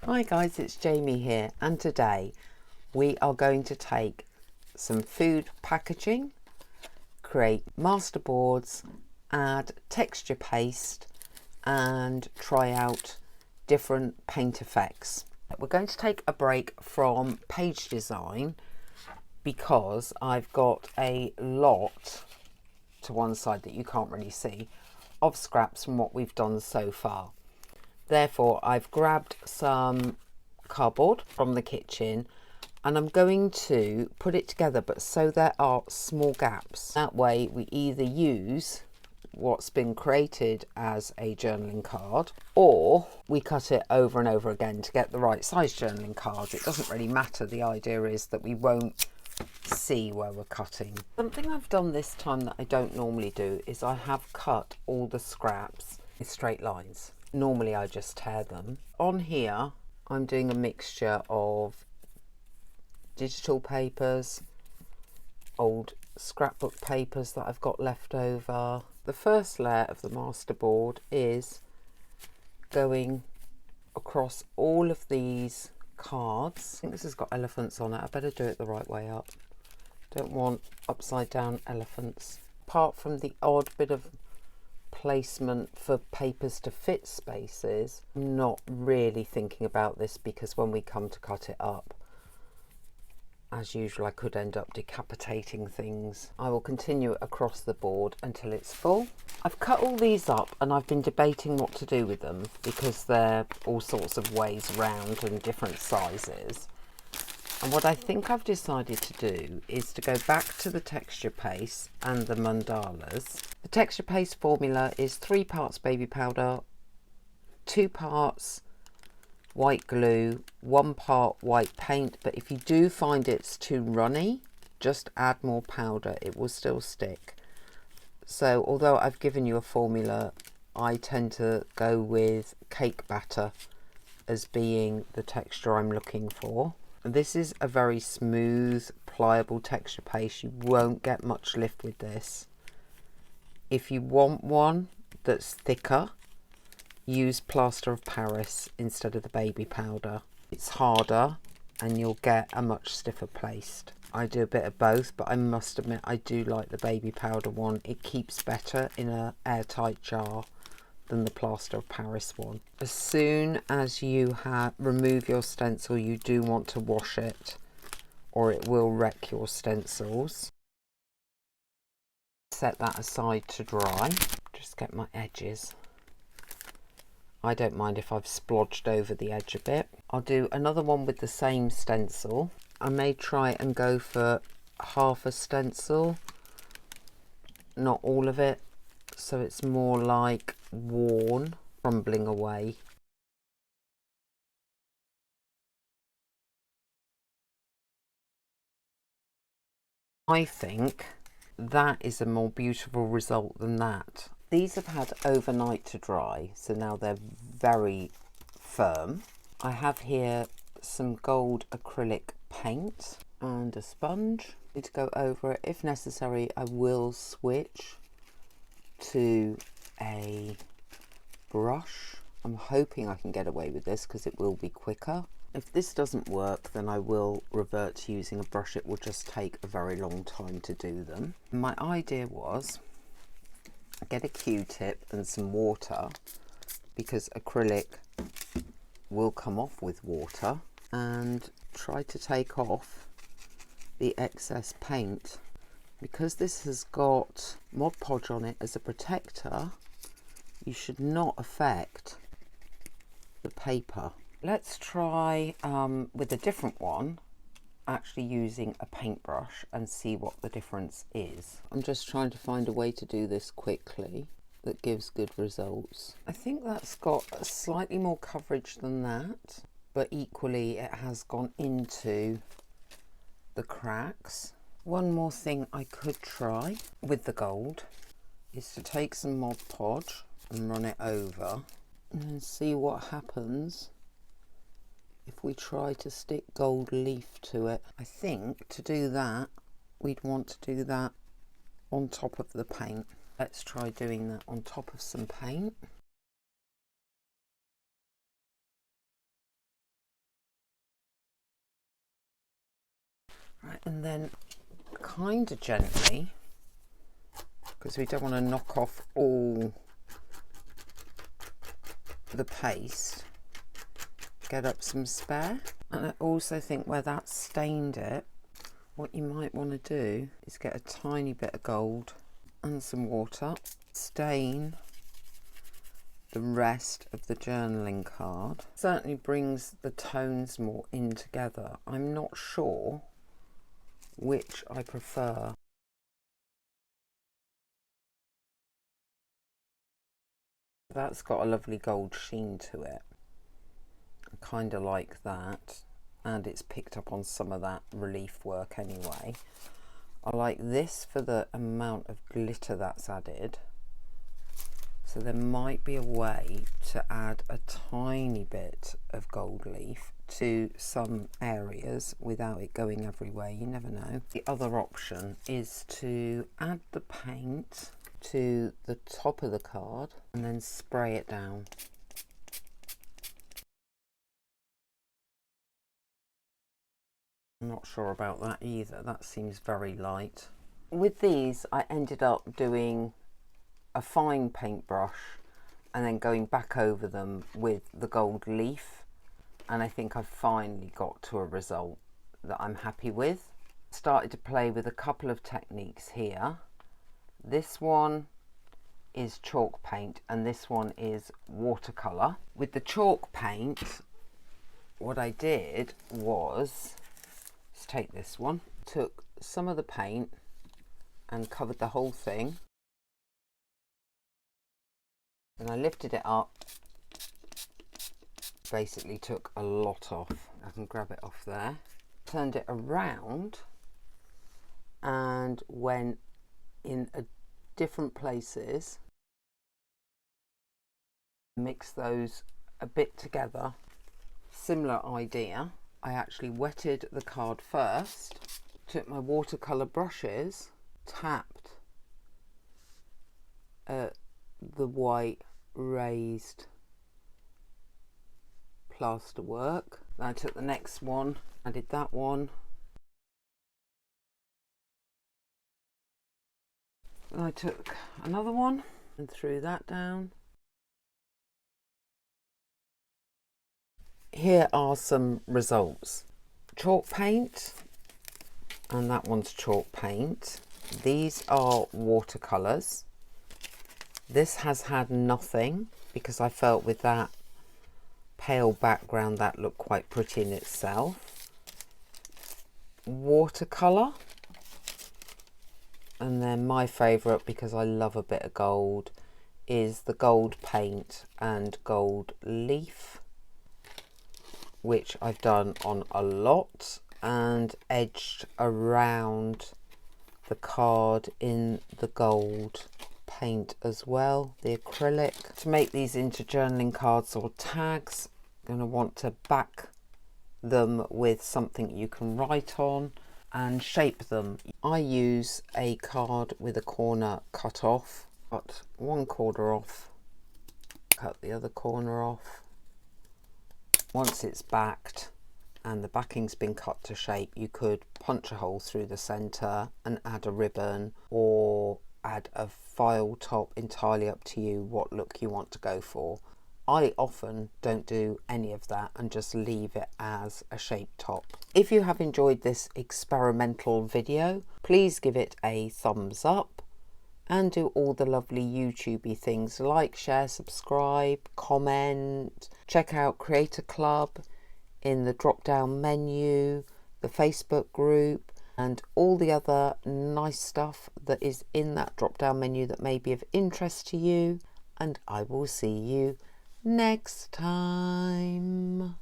Hi guys, it's Jamie here, and today we are going to take some food packaging, create masterboards, add texture paste and try out different paint effects. We're going to take a break from page design because I've got a lot to one side that you can't really see of scraps from what we've done so far. Therefore, I've grabbed some cardboard from the kitchen and I'm going to put it together, but so there are small gaps. That way we either use what's been created as a journaling card or we cut it over and over again to get the right size journaling cards. It doesn't really matter. The idea is that we won't see where we're cutting. Something I've done this time that I don't normally do is I have cut all the scraps in straight lines. Normally I just tear them. On here I'm doing a mixture of digital papers, old scrapbook papers that I've got left over. The first layer of the masterboard is going across all of these cards. I think this has got elephants on it. I better do it the right way up. Don't want upside down elephants. Apart from the odd bit of placement for papers to fit spaces, I'm not really thinking about this because when we come to cut it up, as usual, I could end up decapitating things. I will continue across the board until it's full. I've cut all these up and I've been debating what to do with them because they're all sorts of ways round and different sizes. And what I think I've decided to do is to go back to the texture paste and the mandalas. The texture paste formula is 3 parts baby powder, 2 parts white glue, 1 part white paint, but if you do find it's too runny, just add more powder, it will still stick. So although I've given you a formula, I tend to go with cake batter as being the texture I'm looking for. This is a very smooth, pliable texture paste. You won't get much lift with this. If you want one that's thicker, use plaster of Paris instead of the baby powder. It's harder and you'll get a much stiffer paste. I do a bit of both, but I must admit I do like the baby powder one. It keeps better in an airtight jar than the plaster of Paris one. As soon as you remove your stencil, you do want to wash it or it will wreck your stencils. Set that aside to dry. Just get my edges. I don't mind if I've splodged over the edge a bit. I'll do another one with the same stencil. I may try and go for half a stencil, not all of it, so it's more like worn, crumbling away. I think that is a more beautiful result than that. These have had overnight to dry, so now they're very firm. I have here some gold acrylic paint and a sponge. I need to go over it. If necessary, I will switch to a brush. I'm hoping I can get away with this because it will be quicker. If this doesn't work, then I will revert to using a brush. It will just take a very long time to do them. My idea was get a Q-tip and some water because acrylic will come off with water, and try to take off the excess paint. Because this has got Mod Podge on it as a protector, you should not affect the paper. Let's try with a different one, actually using a paintbrush, and see what the difference is. I'm just trying to find a way to do this quickly that gives good results. I think that's got a slightly more coverage than that, but equally it has gone into the cracks. One more thing I could try with the gold is to take some Mod Podge and run it over and see what happens if we try to stick gold leaf to it. I think to do that, we'd want to do that on top of the paint. Let's try doing that on top of some paint. Right, and then kind of gently, because we don't want to knock off all the paste, get up some spare. And I also think where that stained it, what you might want to do is get a tiny bit of gold and some water, stain the rest of the journaling card. Certainly brings the tones more in together. I'm not sure which I prefer. That's got a lovely gold sheen to it. I kind of like that, and it's picked up on some of that relief work anyway. I like this for the amount of glitter that's added. So there might be a way to add a tiny bit of gold leaf to some areas without it going everywhere. You never know. The other option is to add the paint to the top of the card and then spray it down. I'm not sure about that either. That seems very light. With these, I ended up doing a fine paintbrush and then going back over them with the gold leaf, and I think I've finally got to a result that I'm happy with. Started to play with a couple of techniques here. This one is chalk paint and this one is watercolour. With the chalk paint, what I did was, let's take this one, took some of the paint and covered the whole thing. And I lifted it up, basically took a lot off. I can grab it off there. Turned it around and went in different places. Mix those a bit together. Similar idea. I actually wetted the card first, took my watercolour brushes, tapped the white raised plaster work. Then I took the next one, added that one, and I took another one and threw that down. Here are some results. Chalk paint, and that one's chalk paint. These are watercolours. This has had nothing because I felt with that pale background that looked quite pretty in itself. Watercolour, and then my favourite, because I love a bit of gold, is the gold paint and gold leaf, which I've done on a lot and edged around the card in the gold paint as well, the acrylic. To make these into journaling cards or tags, I'm going to want to back them with something you can write on and shape them. I use a card with a corner cut off. Cut one corner off, cut the other corner off. Once it's backed and the backing's been cut to shape, you could punch a hole through the centre and add a ribbon or add a file top, entirely up to you what look you want to go for. I often don't do any of that and just leave it as a shaped top. If you have enjoyed this experimental video, please give it a thumbs up and do all the lovely YouTubey things like, share, subscribe, comment, check out Creator Club in the drop down menu, the Facebook group, and all the other nice stuff that is in that drop down menu that may be of interest to you. And I will see you next time.